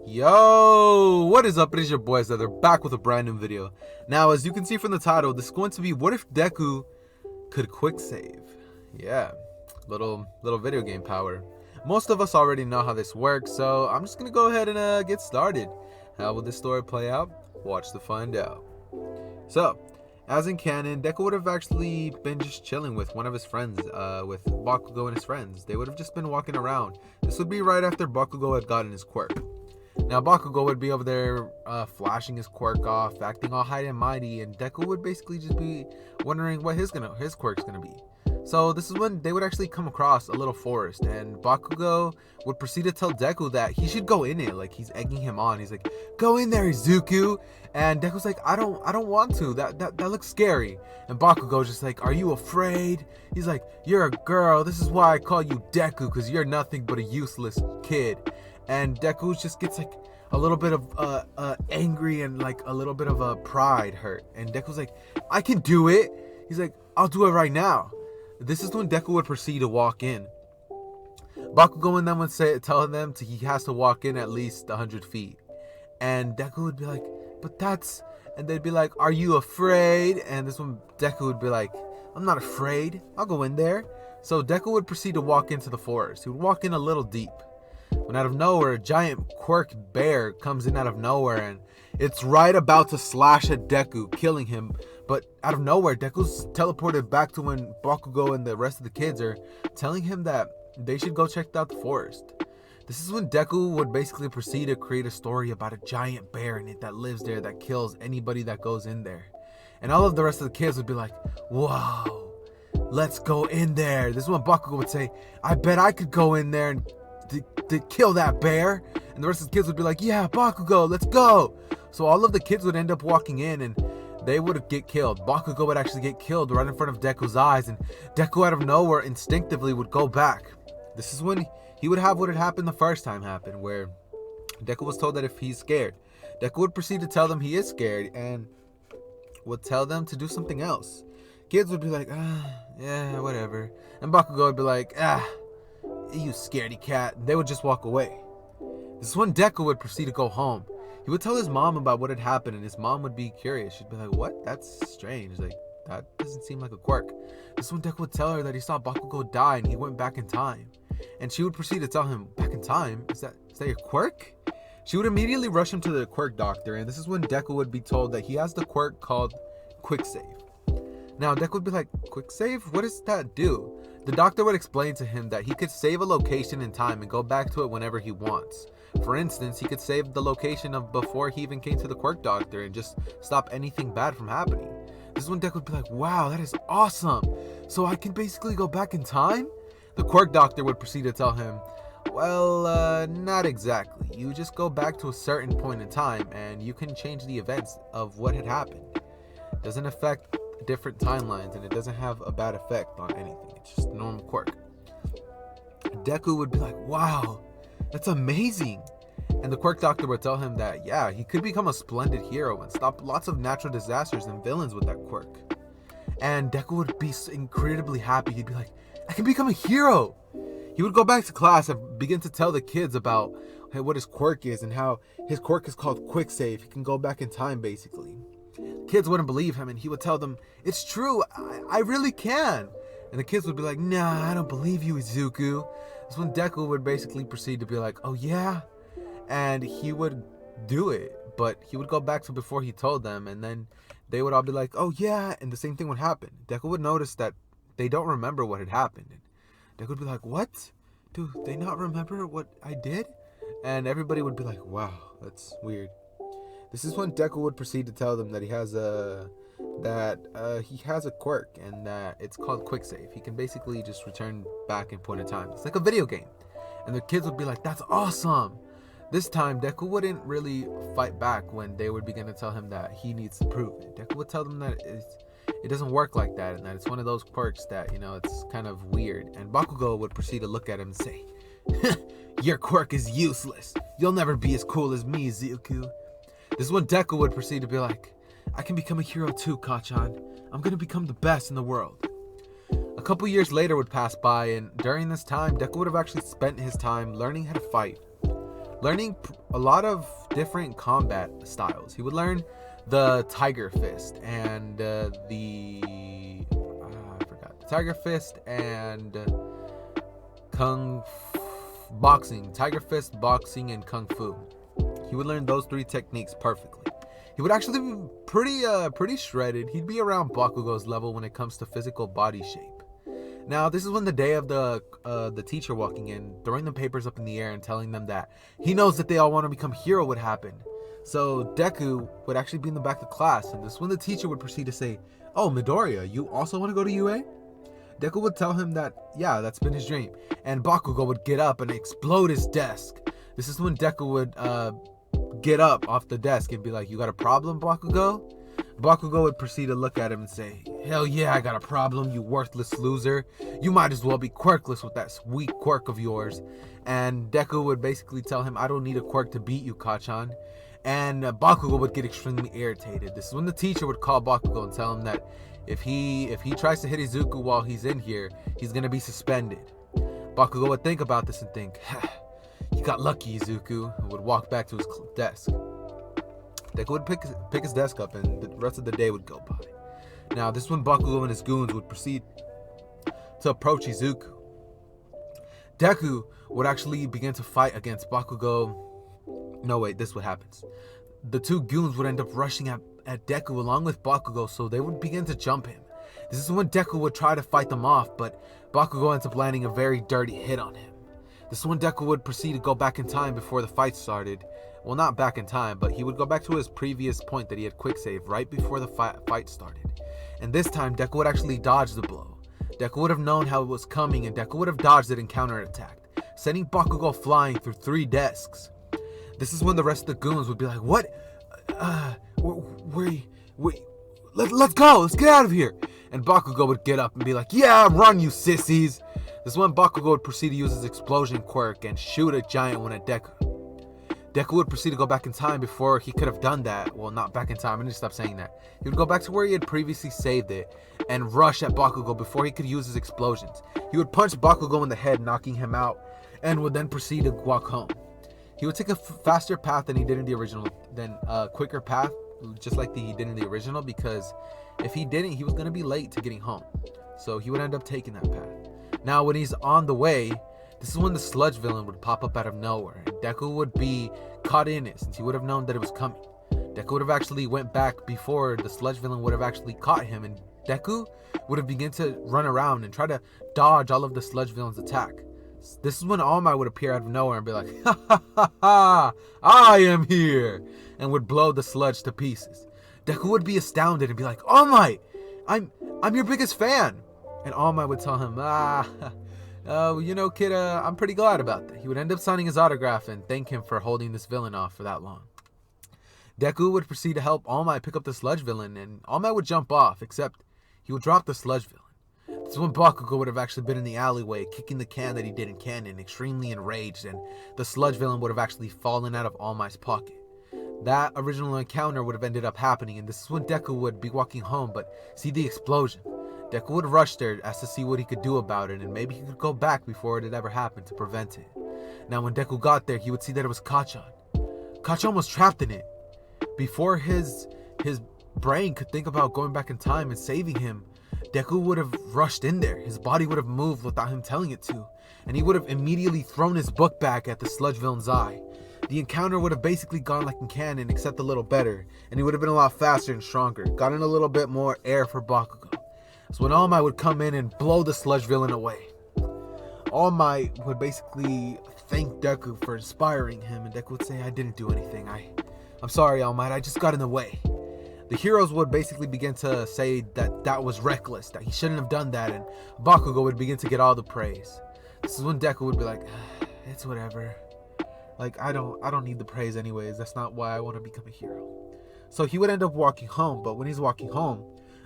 Yo, what is up? It is your boys that are back with a brand new video. Now, as you can see from the title, this is going to be what if Deku could quick save. Yeah, little video game power. Most of us already know how this works, so I'm just gonna go ahead and get started. How will this story play out? Watch to find out. So, as in canon, Deku would have actually been just chilling with one of his friends, with Bakugo and his friends. They would have just been walking around. This would be right after Bakugo had gotten his quirk. Now, Bakugo would be over there flashing his quirk off, acting all high and mighty, and Deku would basically just be wondering what his quirk's gonna be. So this is when they would actually come across a little forest, and Bakugo would proceed to tell Deku that he should go in it, like he's egging him on. He's like, "Go in there, Izuku," and Deku's like, "I don't want to. That looks scary." And Bakugo's just like, "Are you afraid?" He's like, "You're a girl. This is why I call you Deku, because you're nothing but a useless kid." And Deku just gets like a little bit of angry and like a little bit of a pride hurt. And Deku's like, "I can do it." He's like, "I'll do it right now." This is when Deku would proceed to walk in. Bakugo and them would tell them he has to walk in at least 100 feet. And Deku would be like, "But that's..." And they'd be like, "Are you afraid?" And this one Deku would be like, "I'm not afraid. I'll go in there." So Deku would proceed to walk into the forest. He would walk in a little deep. When out of nowhere, a giant quirk bear comes in out of nowhere, and it's right about to slash at Deku, killing him. But out of nowhere, Deku's teleported back to when Bakugo and the rest of the kids are telling him that they should go check out the forest. This is when Deku would basically proceed to create a story about a giant bear in it that lives there, that kills anybody that goes in there. And all of the rest of the kids would be like, "Wow, let's go in there." This is when Bakugo would say, "I bet I could go in there and to kill that bear." And the rest of the kids would be like, "Yeah, Bakugo, let's go." So all of the kids would end up walking in, and they would get killed. Bakugo would actually get killed right in front of Deku's eyes, and Deku out of nowhere instinctively would go back. This is when he would have what had happened the first time happen, where Deku was told that if he's scared, Deku would proceed to tell them he is scared and would tell them to do something else. Kids would be like, "Yeah, whatever." And Bakugo would be like, "You scaredy cat." And they would just walk away. This is when Deku would proceed to go home. He would tell his mom about what had happened, and his mom would be curious. She'd be like, "What? That's strange. Like, that doesn't seem like a quirk." This is when Deku would tell her that he saw Bakugo die and he went back in time. And she would proceed to tell him, "Back in time? Is that your quirk?" She would immediately rush him to the quirk doctor, and this is when Deku would be told that he has the quirk called quick save. Now, Deku would be like, "Quick save? What does that do?" The doctor would explain to him that he could save a location in time and go back to it whenever he wants. For instance, he could save the location of before he even came to the quirk doctor and just stop anything bad from happening. This is when Deku would be like, "Wow, that is awesome. So I can basically go back in time?" The quirk doctor would proceed to tell him, "Well, not exactly. You just go back to a certain point in time and you can change the events of what had happened. It doesn't affect different timelines, and it doesn't have a bad effect on anything. It's just a normal quirk." Deku would be like, "Wow, that's amazing." And the quirk doctor would tell him that, yeah, he could become a splendid hero and stop lots of natural disasters and villains with that quirk. And Deku would be incredibly happy. He'd be like, "I can become a hero." He would go back to class and begin to tell the kids about what his quirk is and how his quirk is called quick save. He can go back in time, basically. Kids wouldn't believe him, and he would tell them, "It's true, I really can." And the kids would be like, "Nah, I don't believe you, Izuku." That's when Deku would basically proceed to be like, "Oh yeah?" And he would do it, but he would go back to before he told them, and then they would all be like, "Oh yeah," and the same thing would happen. Deku would notice that they don't remember what had happened. And Deku would be like, "What? Do they not remember what I did?" And everybody would be like, "Wow, that's weird." This is when Deku would proceed to tell them that he has a quirk, and that it's called quick save. He can basically just return back in point in time. It's like a video game. And the kids would be like, "That's awesome." This time, Deku wouldn't really fight back when they would begin to tell him that he needs to prove it. Deku would tell them that it doesn't work like that, and that it's one of those quirks that, it's kind of weird. And Bakugo would proceed to look at him and say, "Your quirk is useless. You'll never be as cool as me, Izuku." This is when Deku would proceed to be like, "I can become a hero too, Kachan. I'm going to become the best in the world." A couple years later would pass by, and during this time, Deku would have actually spent his time learning how to fight. learning a lot of different combat styles. He would learn the Tiger Fist and I forgot. The Tiger Fist and Tiger Fist, boxing, and Kung Fu. He would learn those 3 techniques perfectly. He would actually be pretty shredded. He'd be around Bakugo's level when it comes to physical body shape. Now, this is when the day of the teacher walking in, throwing the papers up in the air and telling them that he knows that they all want to become hero would happen. So Deku would actually be in the back of class, and this is when the teacher would proceed to say, "Oh, Midoriya, you also want to go to UA?" Deku would tell him that, yeah, that's been his dream. And Bakugo would get up and explode his desk. This is when Deku would get up off the desk and be like, "You got a problem, Bakugo?" Bakugo would proceed to look at him and say, "Hell yeah, I got a problem, you worthless loser. You might as well be quirkless with that sweet quirk of yours." And Deku would basically tell him, "I don't need a quirk to beat you, Kachan." And Bakugo would get extremely irritated. This is when the teacher would call Bakugo and tell him that if he tries to hit Izuku while he's in here, he's gonna be suspended. Bakugo would think about this and think, "You got lucky, Izuku," and would walk back to his desk. Deku would pick his desk up, and the rest of the day would go by. Now, this is when Bakugo and his goons would proceed to approach Izuku. Deku would actually begin to fight against Bakugo. No, wait, this is what happens. The 2 goons would end up rushing at Deku along with Bakugo, so they would begin to jump him. This is when Deku would try to fight them off, but Bakugo ends up landing a very dirty hit on him. This is when Deku would proceed to go back in time before the fight started. Well, not back in time, but he would go back to his previous point that he had quick save right before the fight started. And this time, Deku would actually dodge the blow. Deku would have known how it was coming, and Deku would have dodged it and counterattacked, sending Bakugo flying through 3 desks. This is when the rest of the goons would be like, "What? Let's go, let's get out of here." And Bakugo would get up and be like, "Yeah, run, you sissies." This is when Bakugo would proceed to use his explosion quirk and shoot a giant one at Deku. Deku would proceed to go back in time before he could have done that. Well, not back in time, I need to stop saying that. He would go back to where he had previously saved it and rush at Bakugo before he could use his explosions. He would punch Bakugo in the head, knocking him out, and would then proceed to walk home. He would take a faster path than he did in the original, a quicker path, just like he did in the original, because if he didn't, he was going to be late to getting home. So he would end up taking that path. Now, when he's on the way, this is when the sludge villain would pop up out of nowhere, and Deku would be caught in it since he would have known that it was coming. Deku would have actually went back before the sludge villain would have actually caught him, and Deku would have begun to run around and try to dodge all of the sludge villain's attack. This is when All Might would appear out of nowhere and be like, "Ha ha ha ha, I am here," and would blow the sludge to pieces. Deku would be astounded and be like, "All Might, I'm your biggest fan." And All Might would tell him, kid, I'm pretty glad about that." He would end up signing his autograph and thank him for holding this villain off for that long. Deku would proceed to help All Might pick up the sludge villain, and All Might would jump off, except he would drop the sludge villain. This is when Bakugo would have actually been in the alleyway, kicking the can that he did in canon, extremely enraged, and the sludge villain would have actually fallen out of All Might's pocket. That original encounter would have ended up happening, and this is when Deku would be walking home, but see the explosion. Deku would rush there as to see what he could do about it, and maybe he could go back before it had ever happened to prevent it. Now, when Deku got there, he would see that it was Kachan. Kachan was trapped in it. Before his brain could think about going back in time and saving him, Deku would have rushed in there. His body would have moved without him telling it to, and he would have immediately thrown his book back at the sludge villain's eye. The encounter would have basically gone like in canon, except a little better, and he would have been a lot faster and stronger, gotten a little bit more air for Bakugo. So when All Might would come in and blow the sludge villain away, All Might would basically thank Deku for inspiring him, and Deku would say, "I didn't do anything. I'm sorry, All Might, I just got in the way." The heroes would basically begin to say that was reckless, that he shouldn't have done that, and Bakugo would begin to get all the praise. This is when Deku would be like, "It's whatever. Like, I don't need the praise anyways. That's not why I want to become a hero." So he would end up walking home, but when he's walking home,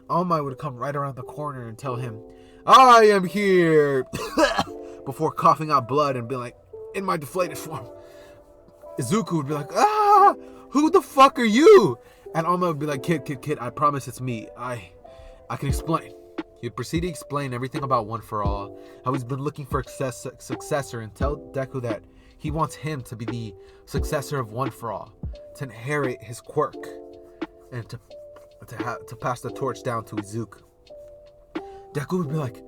All Might would come right around the corner and tell him, "I am here," before coughing out blood and being like, in my deflated form. Izuku would be like, "Who the fuck are you?" And All Might would be like, kid, I promise it's me. I can explain." He would proceed to explain everything about One for All, how he's been looking for a successor, and tell Deku that He wants him to be the successor of One For All, to inherit his quirk, and to pass the torch down to Izuku. Deku would be like,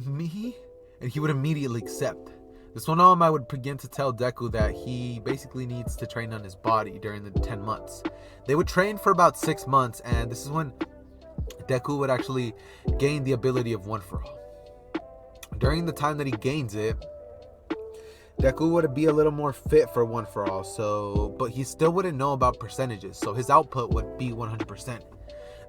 me? And he would immediately accept. This one All Might would begin to tell Deku that he basically needs to train on his body during the 10 months. They would train for about 6 months, and this is when Deku would actually gain the ability of One For All. During the time that he gains it, Deku would be a little more fit for One For All, but he still wouldn't know about percentages, so his output would be 100%.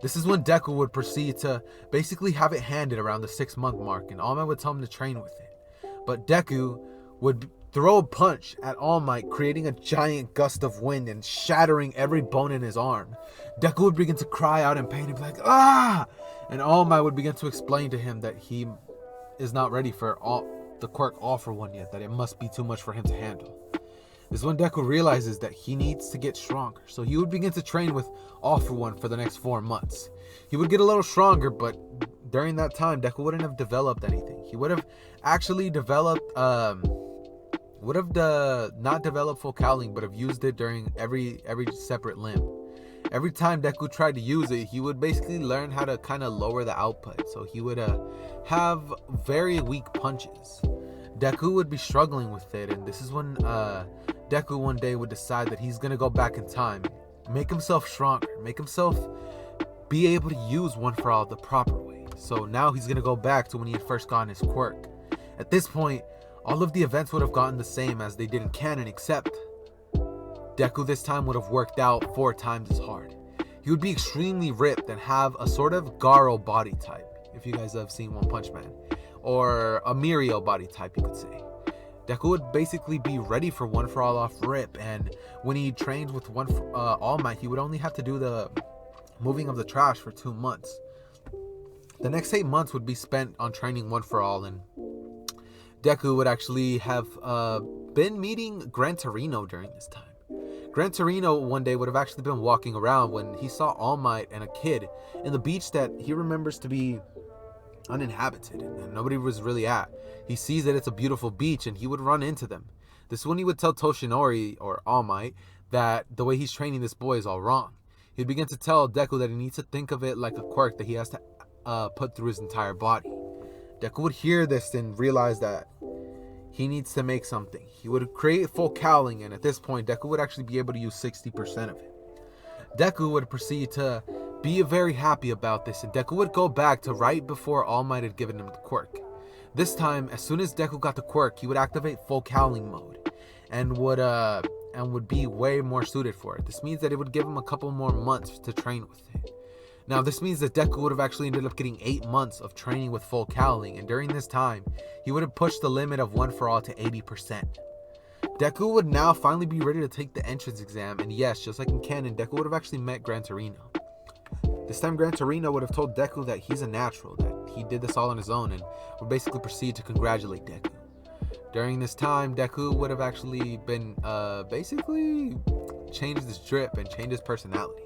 This is when Deku would proceed to basically have it handed around the 6-month mark, and All Might would tell him to train with it. But Deku would throw a punch at All Might, creating a giant gust of wind and shattering every bone in his arm. Deku would begin to cry out in pain and be like, ah! And All Might would begin to explain to him that he is not ready for the quirk All For One yet, that it must be too much for him to handle. This is when Deku realizes that he needs to get stronger, so he would begin to train with All For One for the next 4 months. He would get a little stronger, but during that time, Deku wouldn't have developed anything. He would have actually developed, not developed full cowling, but have used it during every separate limb. Every time Deku tried to use it, he would basically learn how to kind of lower the output, so he would have very weak punches. Deku would be struggling with it, and this is when Deku one day would decide that he's gonna go back in time, make himself stronger, make himself be able to use One For All the proper way. So now he's gonna go back to when he had first gotten his quirk. At this point, all of the events would have gotten the same as they did in canon, except Deku this time would have worked out 4 times as hard. He would be extremely ripped and have a sort of Garo body type, if you guys have seen One Punch Man, or a Mirio body type, you could say. Deku would basically be ready for One For All off rip, and when he trained with All Might, he would only have to do the moving of the trash for 2 months. The next 8 months would be spent on training One For All, and Deku would actually have been meeting Gran Torino during this time. Gran Torino one day would have actually been walking around when he saw All Might and a kid in the beach that he remembers to be uninhabited and nobody was really at. He sees that it's a beautiful beach and he would run into them. This is when he would tell Toshinori, or All Might, that the way he's training this boy is all wrong. He'd begin to tell Deku that he needs to think of it like a quirk that he has to put through his entire body. Deku would hear this and realize that he needs to make something. He would create full cowling, and at this point, Deku would actually be able to use 60% of it. Deku would proceed to be very happy about this, and Deku would go back to right before All Might had given him the quirk. This time, as soon as Deku got the quirk, he would activate full cowling mode, and would be way more suited for it. This means that it would give him a couple more months to train with it. Now, this means that Deku would have actually ended up getting 8 months of training with full cowling, and during this time, he would have pushed the limit of One For All to 80%. Deku would now finally be ready to take the entrance exam, and yes, just like in canon, Deku would have actually met Gran Torino. This time, Gran Torino would have told Deku that he's a natural, that he did this all on his own, and would basically proceed to congratulate Deku. During this time, Deku would have actually been, basically changed his drip and changed his personality.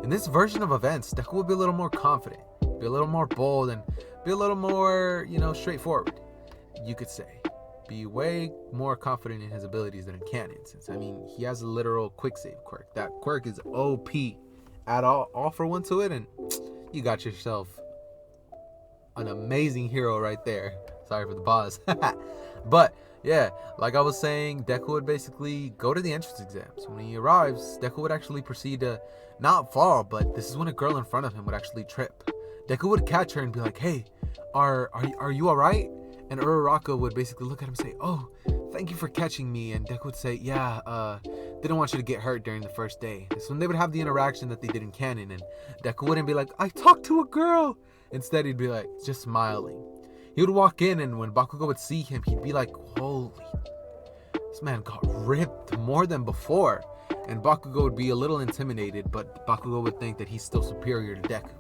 In this version of events, Deku would be a little more confident, be a little more bold, and be a little more, straightforward, you could say. Be way more confident in his abilities than in canon, since, he has a literal quick save quirk. That quirk is OP. Add all for one to it, and you got yourself an amazing hero right there. Sorry for the pause. But, yeah, like I was saying, Deku would basically go to the entrance exams. When he arrives, Deku would actually proceed to not fall, but this is when a girl in front of him would actually trip. Deku would catch her and be like, hey, are you alright? And Uraraka would basically look at him and say, oh, thank you for catching me. And Deku would say, yeah, didn't want you to get hurt during the first day. This is when they would have the interaction that they did in canon, and Deku wouldn't be like, I talked to a girl. Instead, he'd be like, just smiling. He would walk in, and when Bakugo would see him, he'd be like, holy, this man got ripped more than before. And Bakugo would be a little intimidated, but Bakugo would think that he's still superior to Deku.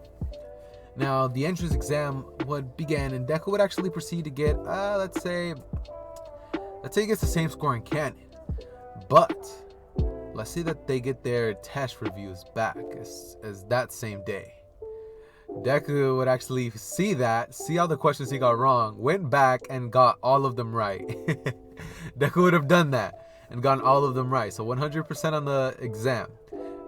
Now, the entrance exam would begin, and Deku would actually proceed to get, let's say he gets the same score in canon. But let's say that they get their test reviews back as that same day. Deku would actually see all the questions he got wrong, went back and got all of them right. Deku would have done that. and gotten all of them right. So 100% on the exam.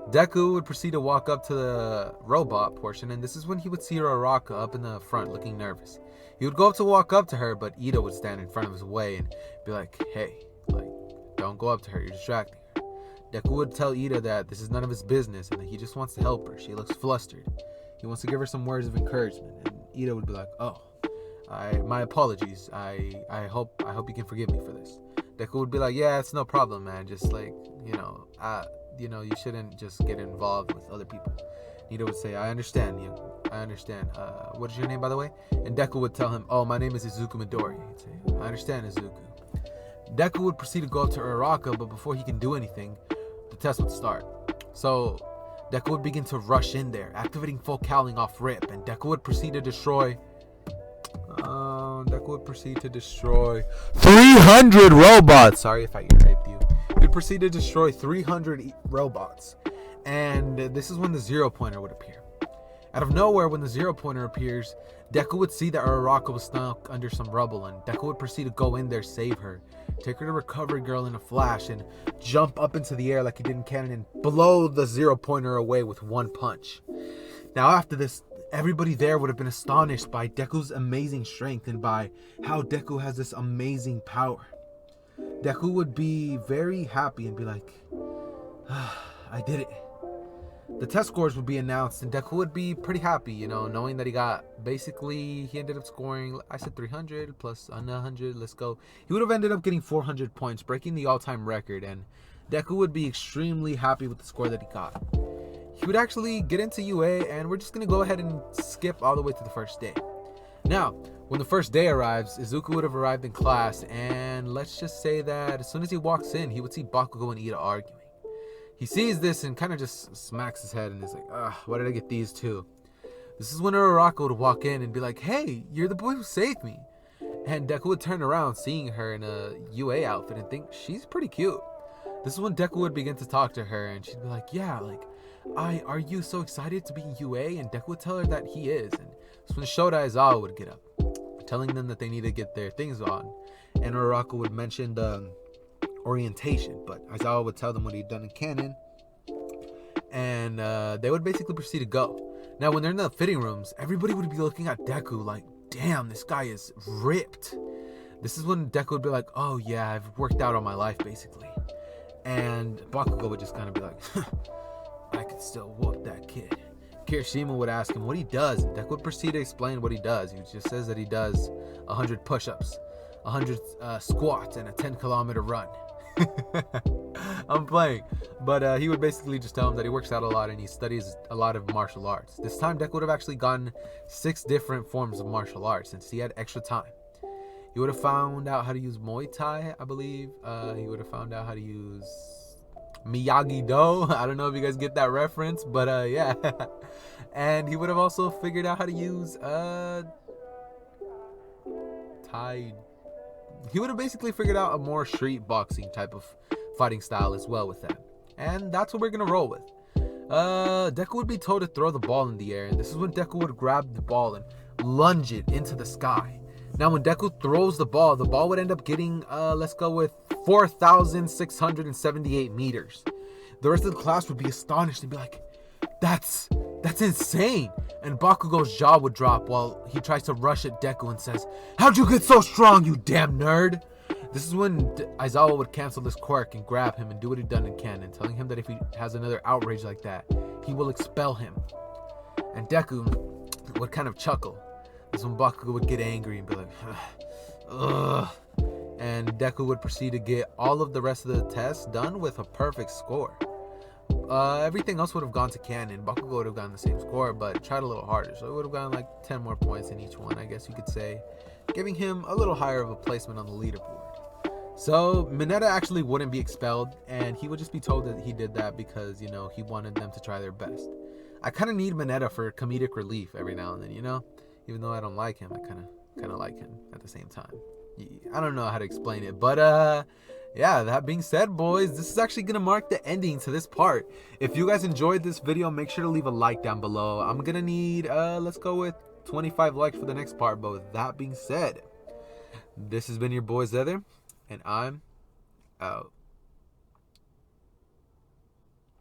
Deku would proceed to walk up to the robot portion, and this is when he would see Araka up in the front looking nervous. He would go up to walk up to her, but Ida would stand in front of his way and be like, hey, like, don't go up to her, you're distracting her. Deku would tell Ida that this is none of his business and that he just wants to help her. She looks flustered. He wants to give her some words of encouragement, and Ida would be like, oh, my apologies. I hope you can forgive me for this. Deku would be like, yeah, it's no problem, man. Just like, you shouldn't just get involved with other people. Ida would say, I understand you. I understand. What is your name, by the way? And Deku would tell him, oh, my name is Izuku Midori. He'd say, I understand, Izuku. Deku would proceed to go up to Uraraka, but before he can do anything, the test would start. So Deku would begin to rush in there, activating full cowling off rip, and Deku would proceed to destroy 300 robots. Sorry if I ear-raped you. He would proceed to destroy 300 robots. And this is when the zero pointer would appear. Out of nowhere, when the zero pointer appears, Deku would see that Uraraka was stuck under some rubble, and Deku would proceed to go in there, save her, take her to Recovery Girl in a flash, and jump up into the air like he did in Canon and blow the zero pointer away with one punch. Now after this, everybody there would have been astonished by Deku's amazing strength and by how Deku has this amazing power. Deku would be very happy and be like, I did it. The test scores would be announced, and Deku would be pretty happy, knowing that he ended up scoring, I said 300 plus 100, let's go. He would have ended up getting 400 points, breaking the all-time record, and Deku would be extremely happy with the score that he got. He would actually get into UA, and we're just going to go ahead and skip all the way to the first day. Now, when the first day arrives, Izuku would have arrived in class, and let's just say that as soon as he walks in, he would see Bakugo and Ida arguing. He sees this and kind of just smacks his head and is like, why did I get these two? This is when Uraraka would walk in and be like, hey, you're the boy who saved me. And Deku would turn around seeing her in a UA outfit and think she's pretty cute. This is when Deku would begin to talk to her, and she'd be like, yeah, like, are you so excited to be in UA? And Deku would tell her that he is. And this is when Shota Aizawa would get up, telling them that they need to get their things on. And Uraraka would mention the orientation, but Aizawa would tell them what he'd done in canon, and they would basically proceed to go. Now when they're in the fitting rooms, everybody would be looking at Deku like, damn, this guy is ripped. This is when Deku would be like, oh yeah, I've worked out all my life basically. And Bakugo would just kind of be like, I could still whoop that kid. Kirishima would ask him what he does, and Deku would proceed to explain what he does. He just says that he does 100 push-ups, 100 squats, and a 10-kilometer run. I'm playing, but he would basically just tell him that he works out a lot and he studies a lot of martial arts. This time Deku would have actually gotten 6 different forms of martial arts since he had extra time. He would have found out how to use Muay Thai, I believe. He would have found out how to use Miyagi-Do. I don't know if you guys get that reference, but yeah. And he would have also figured out how to use Thai. He would have basically figured out a more street boxing type of fighting style as well with that. And that's what we're going to roll with. Deku would be told to throw the ball in the air. And this is when Deku would grab the ball and lunge it into the sky. Now when Deku throws the ball would end up getting, let's go with 4,678 meters. The rest of the class would be astonished and be like, that's insane. And Bakugo's jaw would drop while he tries to rush at Deku and says, how'd you get so strong, you damn nerd? This is when Aizawa would cancel this quirk and grab him and do what he'd done in canon, telling him that if he has another outrage like that, he will expel him. And Deku would kind of chuckle. This is when Bakugo would get angry and be like, ugh. And Deku would proceed to get all of the rest of the tests done with a perfect score. Everything else would have gone to canon. Bakugo would have gotten the same score, but tried a little harder. So it would have gotten like 10 more points in each one, I guess you could say, giving him a little higher of a placement on the leaderboard. So Mineta actually wouldn't be expelled, and he would just be told that he did that because, he wanted them to try their best. I kind of need Mineta for comedic relief every now and then, even though I don't like him, I kind of like him at the same time. I don't know how to explain it, but yeah, that being said, boys, this is actually gonna mark the ending to this part. If you guys enjoyed this video, make sure to leave a like down below. I'm gonna need let's go with 25 likes for the next part. But with that being said, this has been your boy Zether, and I'm out.